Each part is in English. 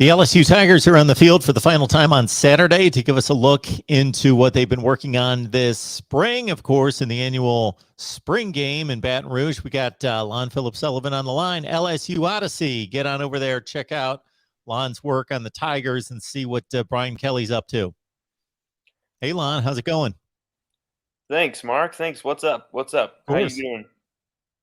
The LSU Tigers are on the field for the final time on Saturday to give us a look into what they've been working on this spring. Of course, in the annual spring game in Baton Rouge, we got Lon Phillips Sullivan on the line. LSU Odyssey. Get on over there, check out Lon's work on the Tigers and see what Brian Kelly's up to. Hey, Lon, how's it going? Thanks, Mark. Thanks. What's up? What's up? Of How you course. doing?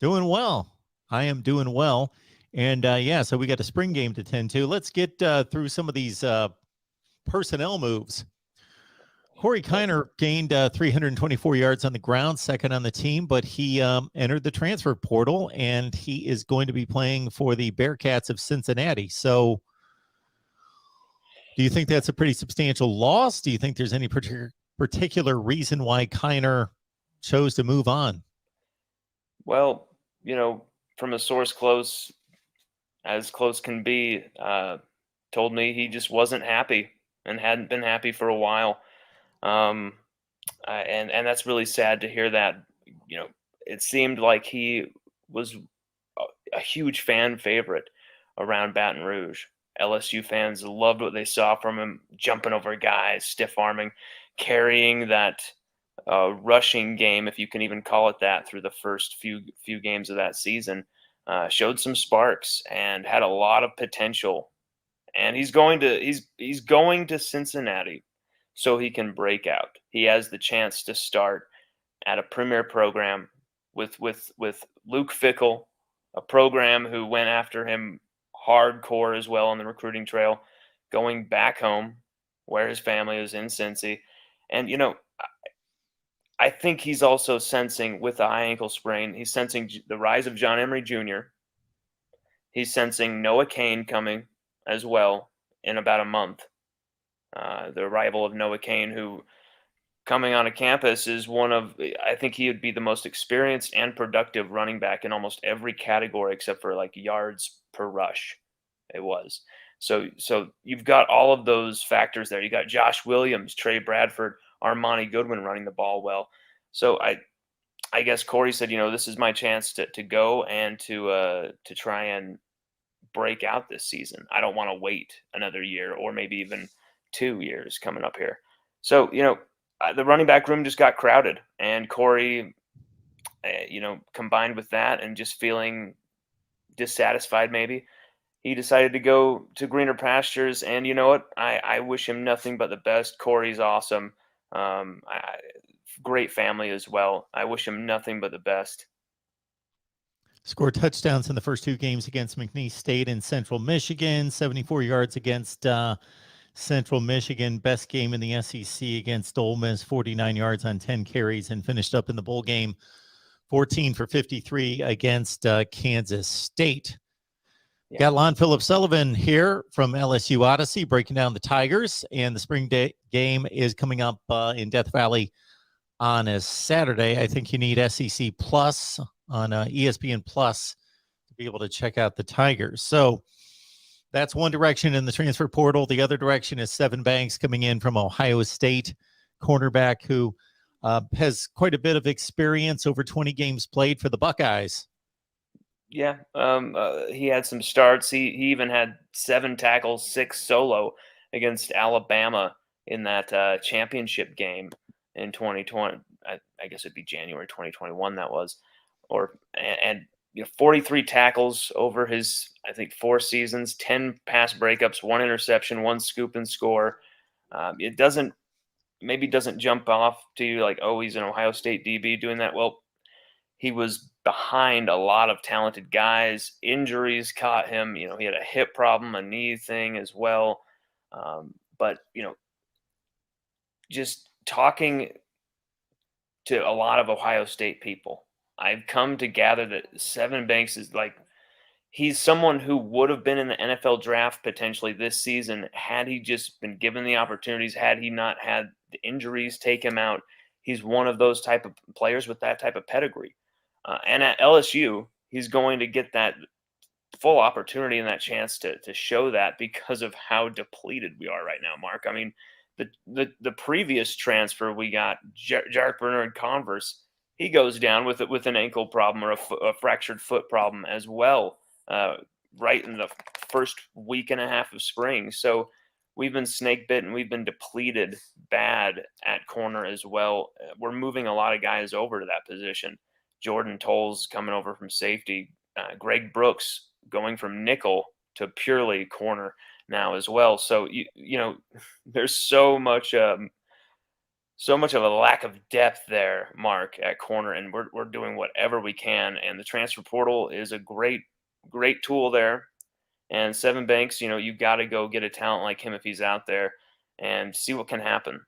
Doing well. I am doing well. And so we got a spring game to tend to. Let's get through some of these personnel moves. Corey Kiner gained 324 yards on the ground, second on the team, but he entered the transfer portal, and he is going to be playing for the Bearcats of Cincinnati. So do you think that's a pretty substantial loss? Do you think there's any particular reason why Kiner chose to move on? Well, from a source as close can be, told me he just wasn't happy and hadn't been happy for a while. And that's really sad to hear that. It seemed like he was a huge fan favorite around Baton Rouge. LSU fans loved what they saw from him, jumping over guys, stiff arming, carrying that rushing game, if you can even call it that, through the first few games of that season. Showed some sparks and had a lot of potential. And he's going to Cincinnati so he can break out. He has the chance to start at a premier program with Luke Fickell, a program who went after him hardcore as well on the recruiting trail, going back home where his family is in Cincy. And I think he's also sensing, with the high ankle sprain, he's sensing the rise of John Emery Jr. He's sensing Noah Cain coming as well in about a month. The arrival of Noah Cain, who coming onto campus is I think he would be the most experienced and productive running back in almost every category except for like yards per rush. It was. So you've got all of those factors there. You got Josh Williams, Trey Bradford, Armani Goodwin running the ball well. So I guess Corey said, this is my chance to go and to try and break out this season. I don't want to wait another year or maybe even 2 years coming up here. So, the running back room just got crowded, and Corey, combined with that and just feeling dissatisfied, maybe he decided to go to greener pastures. And you know what? I wish him nothing but the best. Corey's awesome. Great family as well. I wish him nothing but the best. Scored touchdowns in the first two games against McNeese State and Central Michigan, 74 yards against Central Michigan, best game in the SEC against Ole Miss, 49 yards on 10 carries, and finished up in the bowl game 14 for 53 against Kansas State. Yeah. Got Lon Phillips Sullivan here from LSU Odyssey breaking down the Tigers, and the spring game is coming up in Death Valley on a Saturday. I think you need SEC Plus on ESPN Plus to be able to check out the Tigers. So that's one direction in the transfer portal. The other direction is Sevyn Banks coming in from Ohio State, cornerback who has quite a bit of experience, over 20 games played for the Buckeyes. Yeah, he had some starts. He even had 7 tackles, 6 solo against Alabama in that championship game in 2020. I guess it'd be January 2021 that was. And 43 tackles over his, I think, 4 seasons, 10 pass breakups, 1 interception, 1 scoop and score. It doesn't jump off to you like, oh, he's an Ohio State DB doing that. Well, he was behind a lot of talented guys. Injuries caught him. He had a hip problem, a knee thing as well. But just talking to a lot of Ohio State people, I've come to gather that Sevyn Banks is he's someone who would have been in the NFL draft potentially this season had he just been given the opportunities, had he not had the injuries take him out. He's one of those type of players with that type of pedigree. And at LSU, he's going to get that full opportunity and that chance to show that because of how depleted we are right now, Mark. I mean, the previous transfer we got, Jarek Bernard Converse, he goes down with an ankle problem or a fractured foot problem as well, right in the first week and a half of spring. So we've been snake bitten. We've been depleted bad at corner as well. We're moving a lot of guys over to that position. Jordan Tolles coming over from safety. Greg Brooks going from nickel to purely corner now as well. So there's so much of a lack of depth there, Mark, at corner, and we're doing whatever we can. And the transfer portal is a great tool there. And Sevyn Banks, you got to go get a talent like him if he's out there and see what can happen.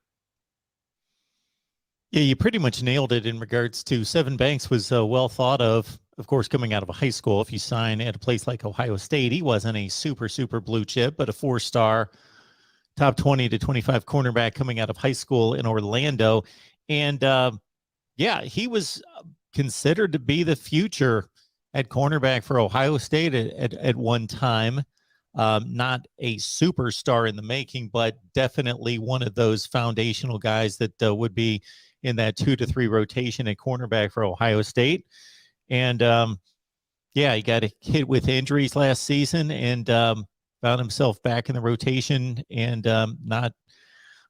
Yeah, you pretty much nailed it in regards to Sevyn Banks was well thought of course, coming out of a high school. If you sign at a place like Ohio State, he wasn't a super blue chip, but a 4-star top 20 to 25 cornerback coming out of high school in Orlando. And yeah, he was considered to be the future at cornerback for Ohio State at one time. Not a superstar in the making, but definitely one of those foundational guys that would be in that 2 to 3 rotation at cornerback for Ohio State. And yeah, he got hit with injuries last season and found himself back in the rotation and not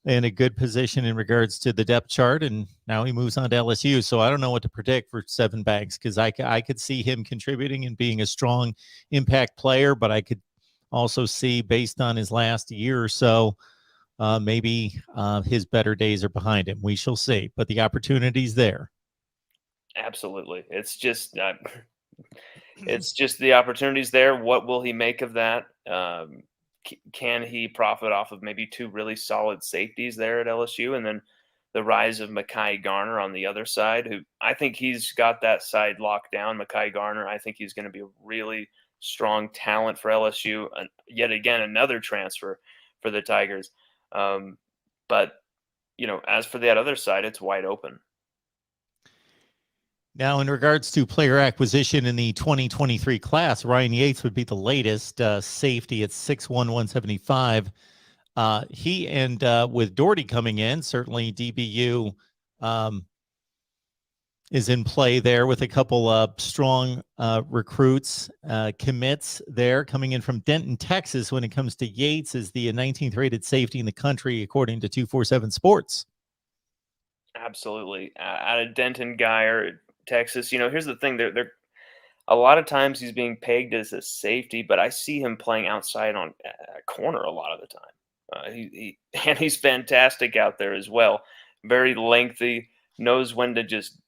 in a good position in regards to the depth chart. And now he moves on to LSU. So I don't know what to predict for Sevyn Banks because I could see him contributing and being a strong impact player, but I could also see based on his last year or so, maybe his better days are behind him. We shall see, but the opportunity's there. Absolutely. It's just the opportunities there. What will he make of that? Can he profit off of maybe 2 really solid safeties there at LSU, and then the rise of Mekhi Garner on the other side, who I think he's got that side locked down. Mekhi Garner, I think he's going to be a really strong talent for LSU. And yet again, another transfer for the Tigers. But as for that other side, it's wide open. Now, in regards to player acquisition in the 2023 class, Ryan Yates would be the latest safety at 6'1", 175. He and with Doherty coming in, certainly DBU is in play there with a couple of strong recruits, commits there coming in from Denton, Texas. When it comes to Yates, is the 19th rated safety in the country, according to 247 Sports. Absolutely. Out of Denton, Guyer, Texas. Here's the thing: they're a lot of times he's being pegged as a safety, but I see him playing outside on corner a lot of the time. And he's fantastic out there as well. Very lengthy, knows when to just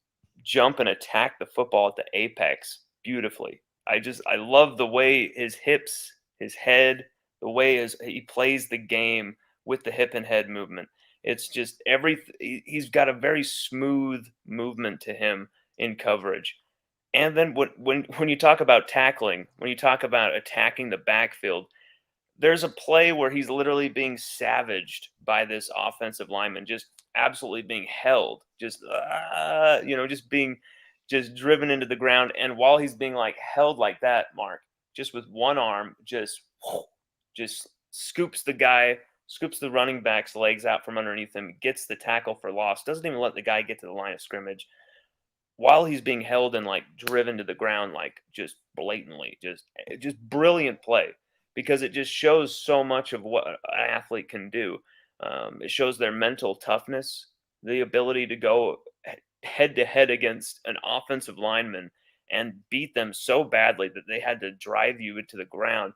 jump and attack the football at the apex beautifully. I love the way his hips, his head, the way he plays the game with the hip and head movement. It's just he's got a very smooth movement to him in coverage. And then when you talk about tackling, when you talk about attacking the backfield, there's a play where he's literally being savaged by this offensive lineman, just absolutely being held, just driven into the ground. And while he's being like held like that, Mark, just with one arm, just scoops the running back's legs out from underneath him, gets the tackle for loss, doesn't even let the guy get to the line of scrimmage while he's being held and like driven to the ground, like just blatantly, just brilliant play, because it just shows so much of what an athlete can do. It shows their mental toughness, the ability to go head to head against an offensive lineman and beat them so badly that they had to drive you into the ground.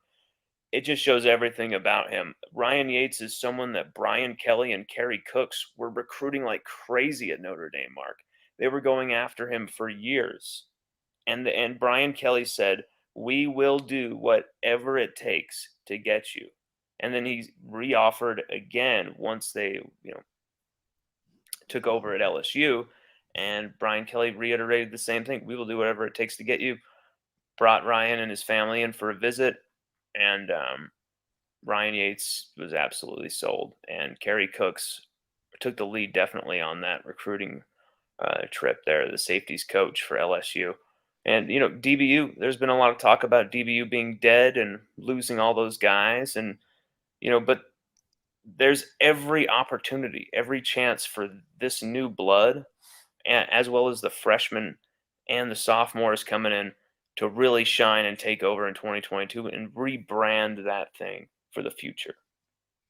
It just shows everything about him. Ryan Yates is someone that Brian Kelly and Kerry Cooks were recruiting like crazy at Notre Dame, Mark. They were going after him for years. And Brian Kelly said, "We will do whatever it takes to get you." And then he reoffered again once they, took over at LSU. And Brian Kelly reiterated the same thing. "We will do whatever it takes to get you." Brought Ryan and his family in for a visit. And Ryan Yates was absolutely sold. And Kerry Cooks took the lead definitely on that recruiting trip there, the safeties coach for LSU. And, DBU, there's been a lot of talk about DBU being dead and losing all those guys. And, but there's every opportunity, every chance for this new blood, as well as the freshmen and the sophomores coming in, to really shine and take over in 2022 and rebrand that thing for the future.